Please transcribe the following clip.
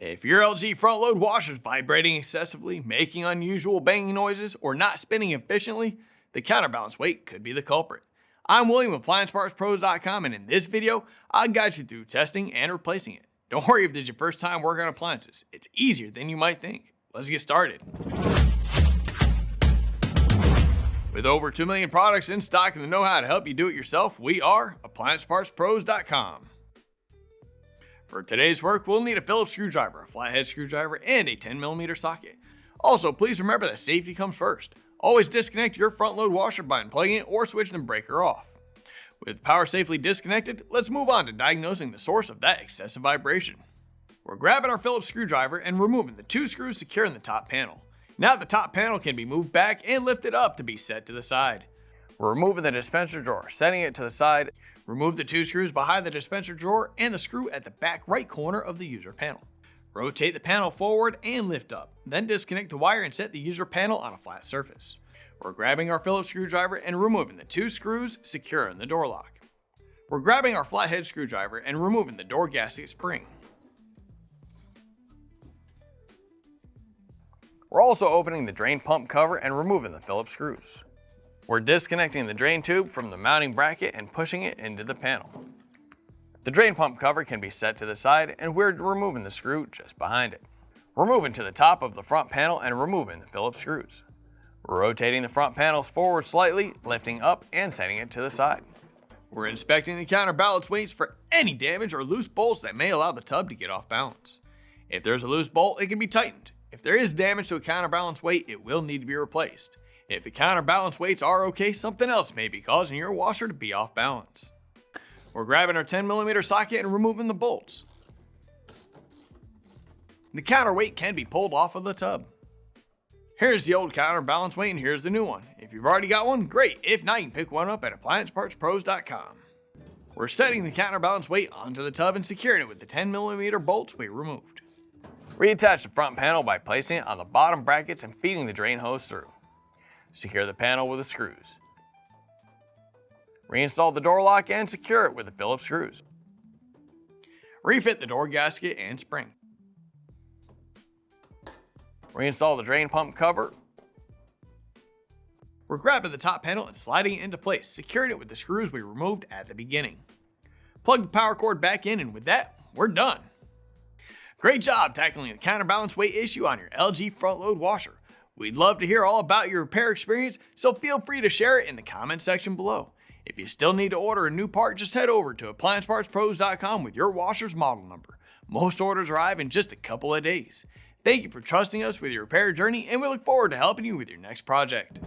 If your LG front load washer is vibrating excessively, making unusual banging noises, or not spinning efficiently, the counterbalance weight could be the culprit. I'm William with AppliancePartsPros.com, and in this video, I'll guide you through testing and replacing it. Don't worry if this is your first time working on appliances. It's easier than you might think. Let's get started. With over 2 million products in stock and the know-how to help you do it yourself, we are AppliancePartsPros.com. For today's work, we'll need a Phillips screwdriver, a flathead screwdriver, and a 10mm socket. Also, please remember that safety comes first. Always disconnect your front load washer by unplugging it or switching the breaker off. With power safely disconnected, let's move on to diagnosing the source of that excessive vibration. We're grabbing our Phillips screwdriver and removing the 2 screws securing the top panel. Now the top panel can be moved back and lifted up to be set to the side. We're removing the dispenser drawer, setting it to the side. Remove the 2 screws behind the dispenser drawer and the screw at the back right corner of the user panel. Rotate the panel forward and lift up, then disconnect the wire and set the user panel on a flat surface. We're grabbing our Phillips screwdriver and removing the 2 screws securing the door lock. We're grabbing our flathead screwdriver and removing the door gasket spring. We're also opening the drain pump cover and removing the Phillips screws. We're disconnecting the drain tube from the mounting bracket and pushing it into the panel. The drain pump cover can be set to the side, and we're removing the screw just behind it. We're moving to the top of the front panel and removing the Phillips screws. We're rotating the front panels forward slightly, lifting up and setting it to the side. We're inspecting the counterbalance weights for any damage or loose bolts that may allow the tub to get off balance. If there's a loose bolt, it can be tightened. If there is damage to a counterbalance weight, it will need to be replaced. If the counterbalance weights are okay, something else may be causing your washer to be off balance. We're grabbing our 10mm socket and removing the bolts. The counterweight can be pulled off of the tub. Here's the old counterbalance weight and here's the new one. If you've already got one, great. If not, you can pick one up at AppliancePartsPros.com. We're setting the counterbalance weight onto the tub and securing it with the 10mm bolts we removed. Reattach the front panel by placing it on the bottom brackets and feeding the drain hose through. Secure the panel with the screws. Reinstall the door lock and secure it with the Phillips screws. Refit the door gasket and spring. Reinstall the drain pump cover. We're grabbing the top panel and sliding it into place, securing it with the screws we removed at the beginning. Plug the power cord back in, and with that, we're done. Great job tackling the counterbalance weight issue on your LG front load washer. We'd love to hear all about your repair experience, so feel free to share it in the comment section below. If you still need to order a new part, just head over to AppliancePartsPros.com with your washer's model number. Most orders arrive in just a couple of days. Thank you for trusting us with your repair journey, and we look forward to helping you with your next project.